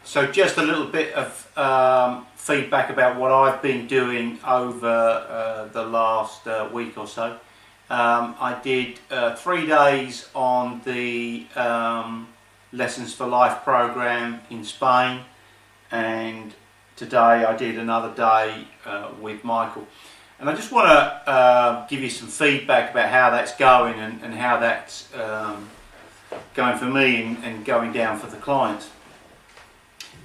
So just a little bit of feedback about what I've been doing over the last week or so. I did 3 days on the Lessons for Life program in Spain, and today I did another day with Michael. And I just want to give you some feedback about how that's going and how that's going for me and going down for the clients.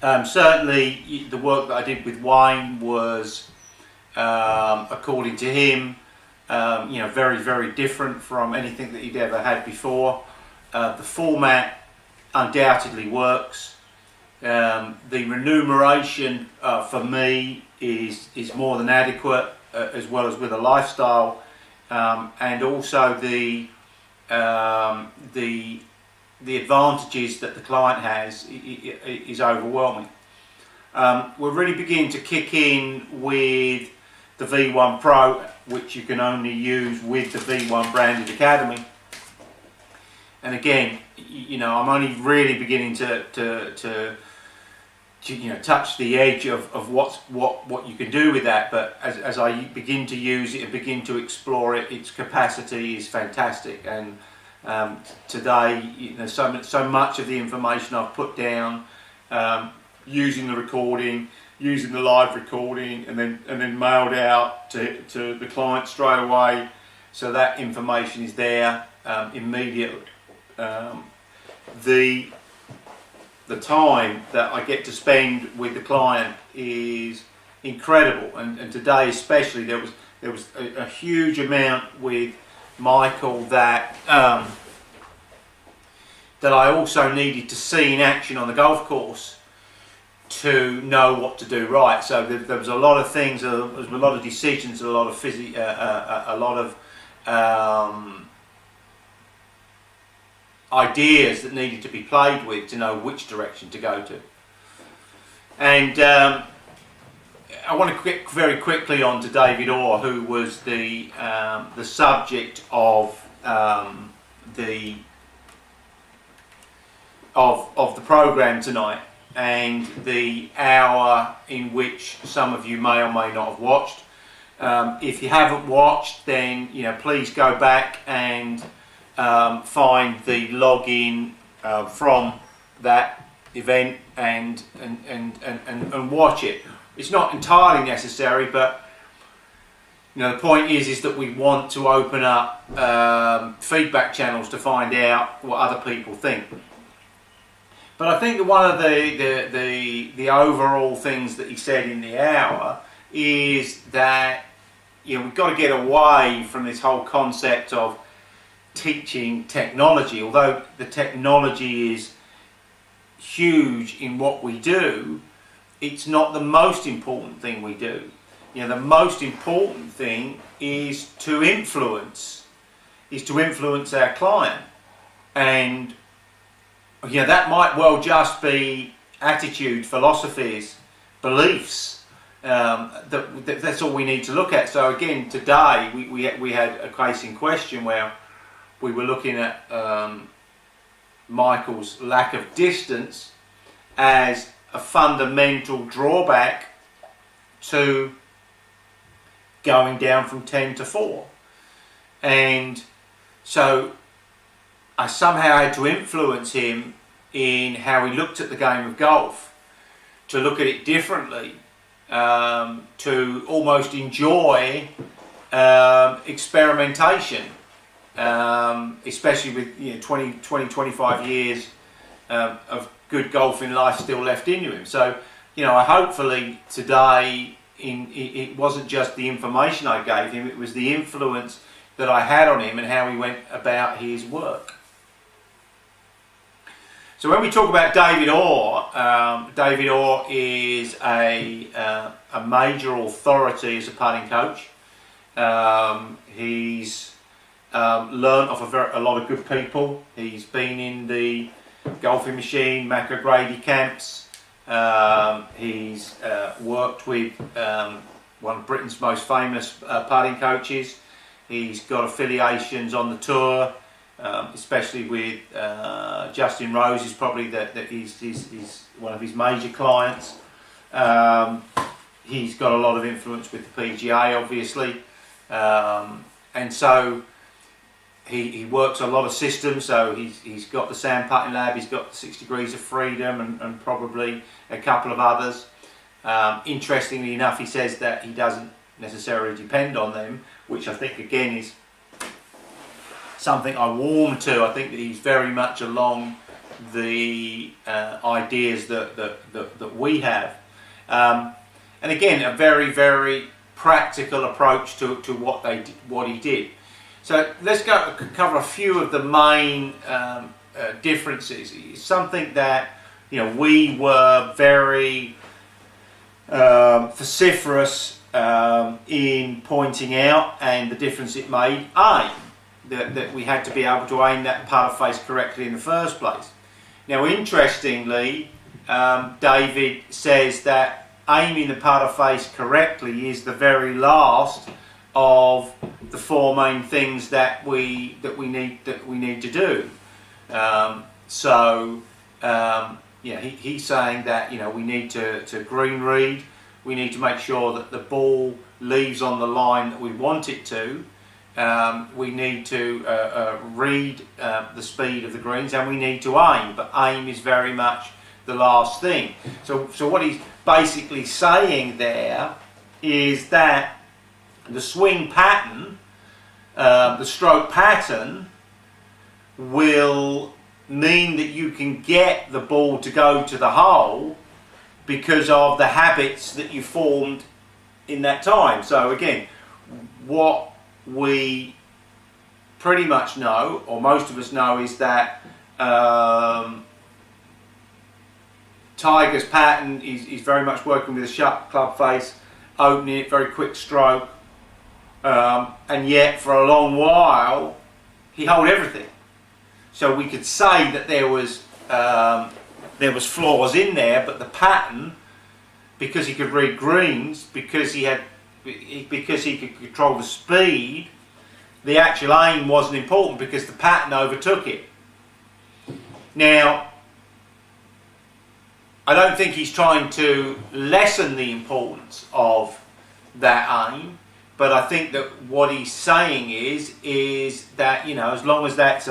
Certainly the work that I did with Wayne was, according to him, very, very different from anything that he'd ever had before. The format undoubtedly works. The remuneration for me is more than adequate, as well as with a lifestyle, and also the advantages that the client has is overwhelming. We're really beginning to kick in with the V1 Pro, which you can only use with the V1 branded academy. And again, I'm only really beginning to touch the edge of what you can do with that. But as I begin to use it and begin to explore it, its capacity is fantastic. And today, so much of the information I've put down, using the recording, using the live recording, and then mailed out to the client straight away, so that information is there immediately. The time that I get to spend with the client is incredible, and today especially there was a huge amount with Michael that that I also needed to see in action on the golf course to know what to do right. So there was a lot of things, there was a lot of decisions, a lot of ideas that needed to be played with to know which direction to go to. And I want to get very quickly on to David Orr, who was the subject of the program tonight, and the hour in which some of you may or may not have watched. If you haven't watched, then please go back and find the login from that event and watch it. It's not entirely necessary, but the point is that we want to open up feedback channels to find out what other people think. But I think that one of the overall things that he said in the hour is that we've got to get away from this whole concept of teaching technology. Although the technology is huge in what we do, it's not the most important thing we do. The most important thing is to influence our client. And that might well just be attitude, philosophies, beliefs. That's all we need to look at. So again, today we had a case in question where we were looking at Michael's lack of distance as a fundamental drawback to going down from 10 to 4. And so I somehow had to influence him in how he looked at the game of golf, to look at it differently, to almost enjoy experimentation, especially with 25 years of good golfing life still left into him. So hopefully today it wasn't just the information I gave him, it was the influence that I had on him and how he went about his work. So when we talk about David Orr is a major authority as a putting coach. He's learned off a lot of good people. He's been in the golfing machine, Mac O'Grady camps. He's worked with one of Britain's most famous putting coaches. He's got affiliations on the tour. especially with Justin Rose is probably he's one of his major clients. He's got a lot of influence with the PGA, obviously, and so he works a lot of systems. So he's got the Sand Putting Lab, he's got the 6 Degrees of Freedom, and probably a couple of others. Interestingly enough, he says that he doesn't necessarily depend on them, which I think again is something I warm to. I think that he's very much along the ideas that we have, and again a very, very practical approach to what he did. So let's cover a few of the main differences. It's something that we were very vociferous in pointing out, and the difference it made. That we had to be able to aim that putter face correctly in the first place. Now, interestingly, David says that aiming the putter face correctly is the very last of the 4 main things that we need to do. He's saying that we need to green read. We need to make sure that the ball leaves on the line that we want it to. We need to read the speed of the greens, and we need to aim, but aim is very much the last thing. So what he's basically saying there is that the swing pattern, the stroke pattern, will mean that you can get the ball to go to the hole because of the habits that you formed in that time. So again, what we pretty much know, or most of us know, is that Tiger's pattern is very much working with a shut club face, opening it, very quick stroke, and yet for a long while he held everything. So we could say that there was flaws in there, but the pattern, because he could read greens, because he could control the speed, the actual aim wasn't important because the pattern overtook it. Now, I don't think he's trying to lessen the importance of that aim, but I think that what he's saying is that as long as that's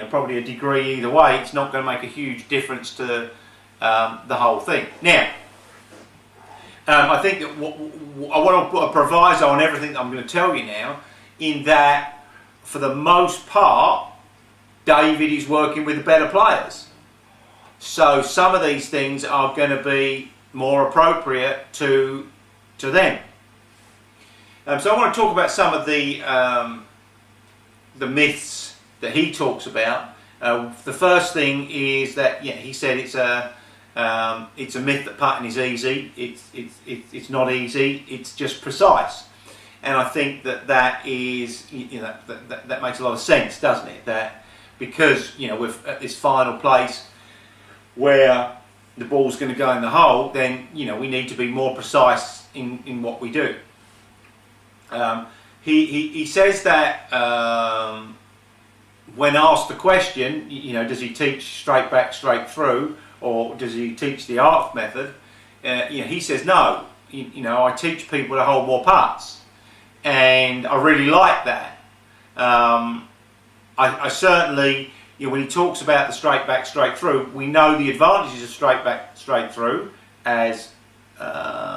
probably a degree either way, it's not going to make a huge difference to the whole thing. Now, I think that I want to put a proviso on everything that I'm going to tell you now, in that for the most part, David is working with the better players. So some of these things are going to be more appropriate to them. So I want to talk about some of the myths that he talks about. The first thing is that he said it's a myth that putting is easy. It's not easy. It's just precise, and I think that is that makes a lot of sense, doesn't it? That because we're at this final place where the ball's going to go in the hole, then we need to be more precise in what we do. He says that when asked the question, does he teach straight back, straight through, or does he teach the arc method? He says no. I teach people to hold more putts, and I really like that. I certainly, when he talks about the straight back, straight through, we know the advantages of straight back, straight through, as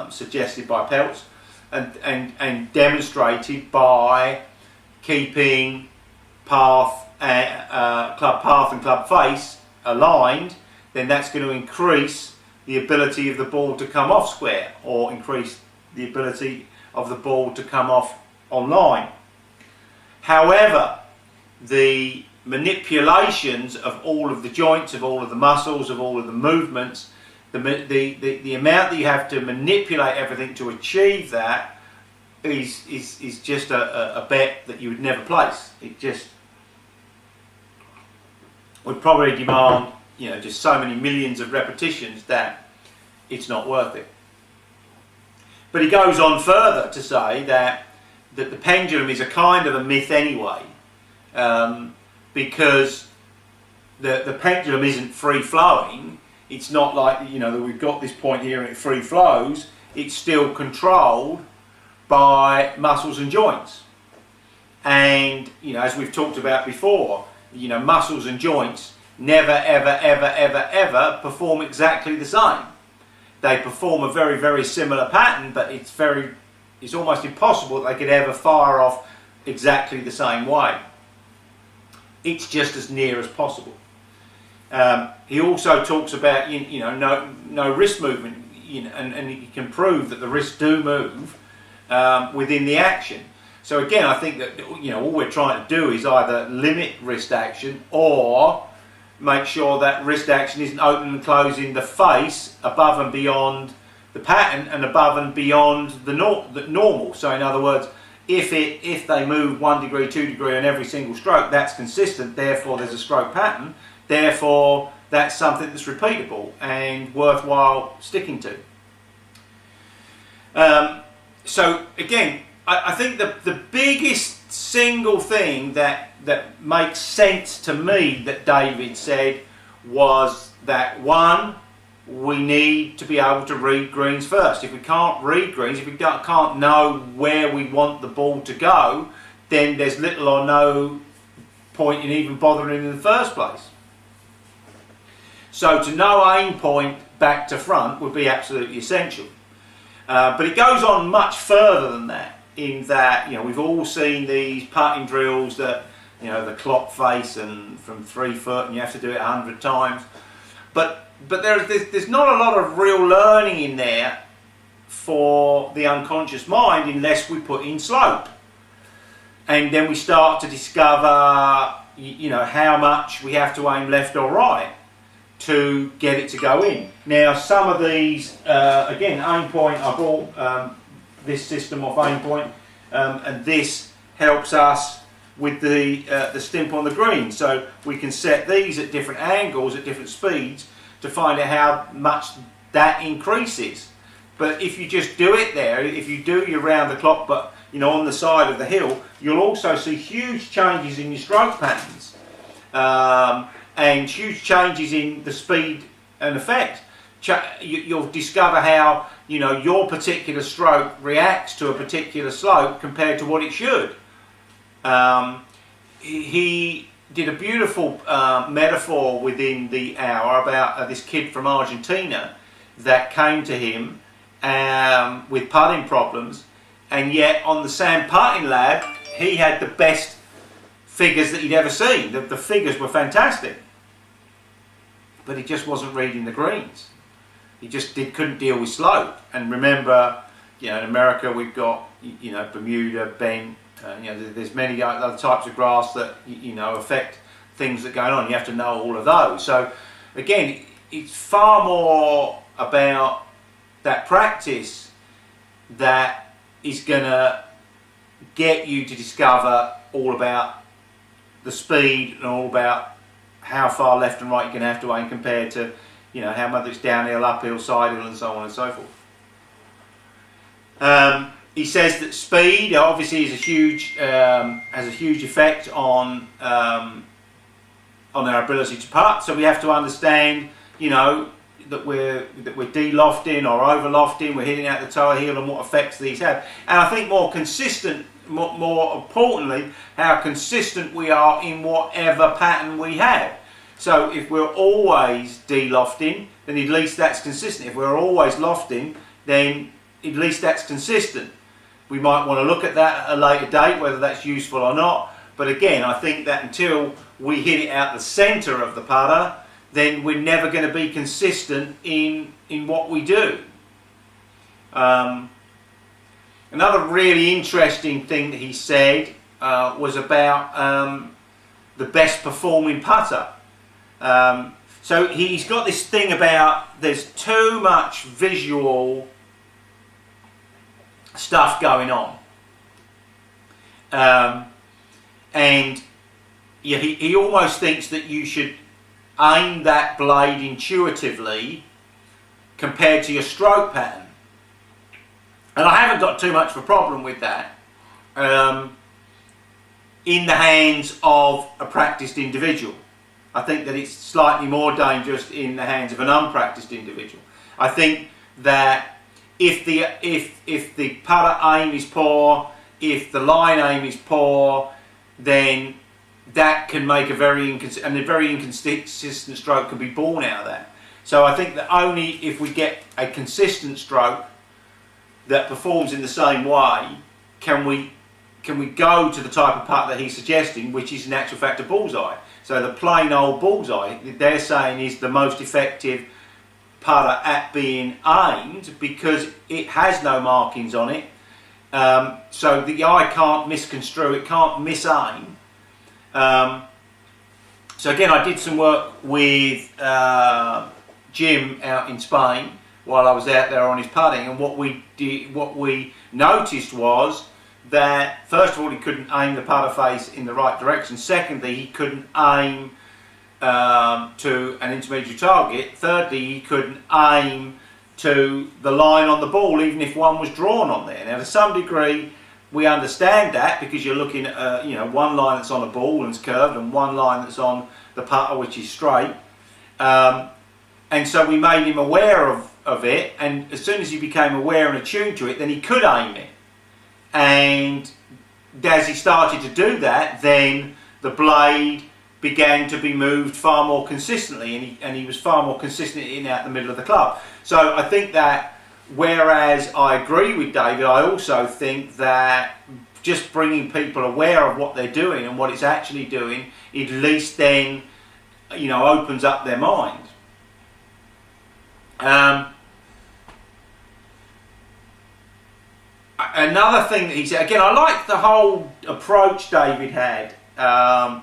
suggested by Peltz, and demonstrated by keeping club path and club face aligned. Then that's going to increase the ability of the ball to come off square, or increase the ability of the ball to come off on line. However, the manipulations of all of the joints, of all of the muscles, of all of the movements, the amount that you have to manipulate everything to achieve that is just a bet that you would never place. It just would probably demand just so many millions of repetitions that it's not worth it. But he goes on further to say that the pendulum is a kind of a myth anyway. because the pendulum isn't free flowing. It's not like, you know, that we've got this point here and it free flows. It's still controlled by muscles and joints. And, you know, as we've talked about before, you know, muscles and joints never, ever, ever, ever, ever perform exactly the same. They perform a very, very similar pattern, but it's almost impossible that they could ever fire off exactly the same way. It's just as near as possible. He also talks about, you know, no wrist movement, you know, and he can prove that the wrists do move within the action. So again, I think that, you know, all we're trying to do is either limit wrist action or make sure that wrist action isn't opening and closing the face above and beyond the pattern and above and beyond the normal. So in other words, if they move 1 degree, 2 degree on every single stroke, that's consistent, therefore there's a stroke pattern, therefore that's something that's repeatable and worthwhile sticking to. So again, I think the biggest single thing that makes sense to me that David said was that, one, we need to be able to read greens first. If we can't read greens, if we can't know where we want the ball to go, then there's little or no point in even bothering in the first place. So to know aim point back to front would be absolutely essential. But it goes on much further than that, in that, you know, we've all seen these putting drills that, you know, the clock face and from 3 foot and you have to do it 100 times. But there's not a lot of real learning in there for the unconscious mind unless we put in slope. And then we start to discover, you know, how much we have to aim left or right to get it to go in. Now, some of these, again, aim point, I bought this system off aim point, and this helps us with the stimp on the green. So we can set these at different angles, at different speeds, to find out how much that increases. But if you just do it there, if you do your round the clock, but, you know, on the side of the hill, you'll also see huge changes in your stroke patterns, and huge changes in the speed and effect. You'll discover how, you know, your particular stroke reacts to a particular slope compared to what it should. He did a beautiful metaphor within the hour about this kid from Argentina that came to him with putting problems, and yet on the sand putting lab he had the best figures that he'd ever seen. The figures were fantastic, but he just wasn't reading the greens. He just couldn't deal with slope. And remember, you know, in America we've got, you know, Bermuda, bent, you know, there's many other types of grass that, you know, affect things that go on. You have to know all of those. So again, it's far more about that practice that is going to get you to discover all about the speed and all about how far left and right you're going to have to aim compared to, you know, how much it's downhill, uphill, side hill, and so on and so forth. He says that speed obviously is has a huge effect on our ability to putt. So we have to understand, you know, that we're de-lofting or over-lofting, we're hitting out the toe of heel, and what effects these have. And I think more importantly, how consistent we are in whatever pattern we have. So if we're always de-lofting, then at least that's consistent. If we're always lofting, then at least that's consistent. We might want to look at that at a later date, whether that's useful or not. But again, I think that until we hit it out the centre of the putter, then we're never going to be consistent in what we do. Another really interesting thing that he said was about the best performing putter. So he's got this thing about there's too much visual stuff going on. And yeah, he almost thinks that you should aim that blade intuitively compared to your stroke pattern. And I haven't got too much of a problem with that. in the hands of a practiced individual. I think that it's slightly more dangerous in the hands of an unpracticed individual. I think that if the putter aim is poor, if the line aim is poor, then that can make a very inconsistent stroke can be born out of that. So I think that only if we get a consistent stroke that performs in the same way can we go to the type of putt that he's suggesting, which is in actual fact a bullseye. So the plain old bullseye, they're saying, is the most effective putter at being aimed because it has no markings on it. So the eye can't misconstrue, it can't misaim. So again, I did some work with Jim out in Spain while I was out there on his putting, and what we noticed was that first of all he couldn't aim the putter face in the right direction. Secondly, he couldn't aim to an intermediate target. Thirdly, he couldn't aim to the line on the ball, even if one was drawn on there. Now, to some degree, we understand that because you're looking at one line that's on a ball and it's curved, and one line that's on the putter which is straight. And so we made him aware of it, and as soon as he became aware and attuned to it, then he could aim it. And as he started to do that, then the blade began to be moved far more consistently, and he was far more consistent in and out the middle of the club. So I think that, whereas I agree with David, I also think that just bringing people aware of what they're doing and what it's actually doing, at least then, opens up their mind. Another thing that he said, again, I like the whole approach David had,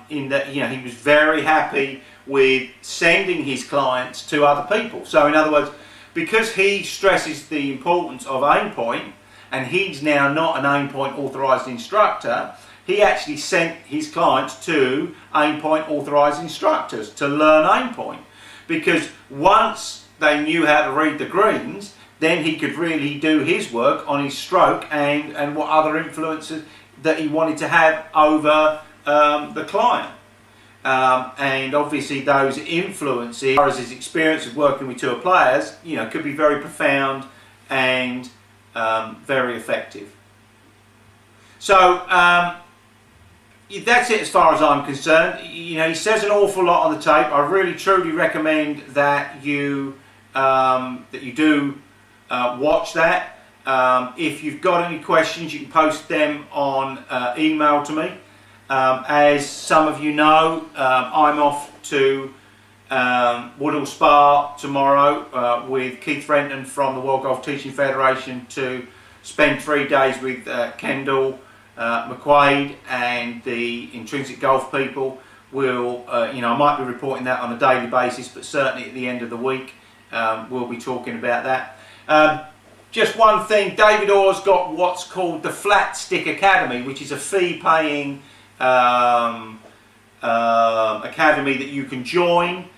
in that he was very happy with sending his clients to other people. So in other words, because he stresses the importance of aim point, and he's now not an aim point authorised instructor, he actually sent his clients to aim point authorised instructors to learn aim point, because once they knew how to read the greens, then he could really do his work on his stroke and what other influences that he wanted to have over the client. And obviously those influences, as far as his experience of working with tour players, could be very profound and very effective. So that's it as far as I'm concerned. He says an awful lot on the tape. I really truly recommend that you do watch that. If you've got any questions, you can post them on email to me. As some of you know, I'm off to Woodall Spa tomorrow with Keith Renton from the World Golf Teaching Federation to spend 3 days with Kendall McQuaid and the Intrinsic Golf people. I might be reporting that on a daily basis, but certainly at the end of the week we'll be talking about that. Just one thing, David Orr's got what's called the Flat Stick Academy, which is a fee-paying academy that you can join.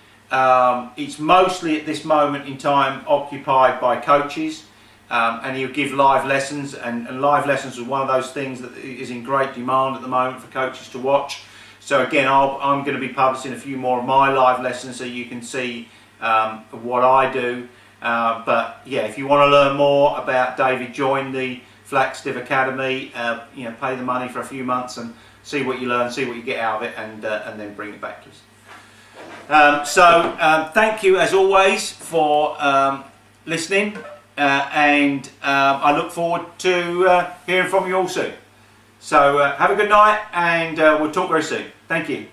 It's mostly at this moment in time occupied by coaches, and he'll give live lessons, and live lessons are one of those things that is in great demand at the moment for coaches to watch. So again, I'm going to be publishing a few more of my live lessons so you can see what I do. But yeah, if you want to learn more about David, join the Flat Stick Academy. Pay the money for a few months and see what you learn, see what you get out of it, and then bring it back to us. Thank you as always for listening, and I look forward to hearing from you all soon. So have a good night, and we'll talk very soon. Thank you.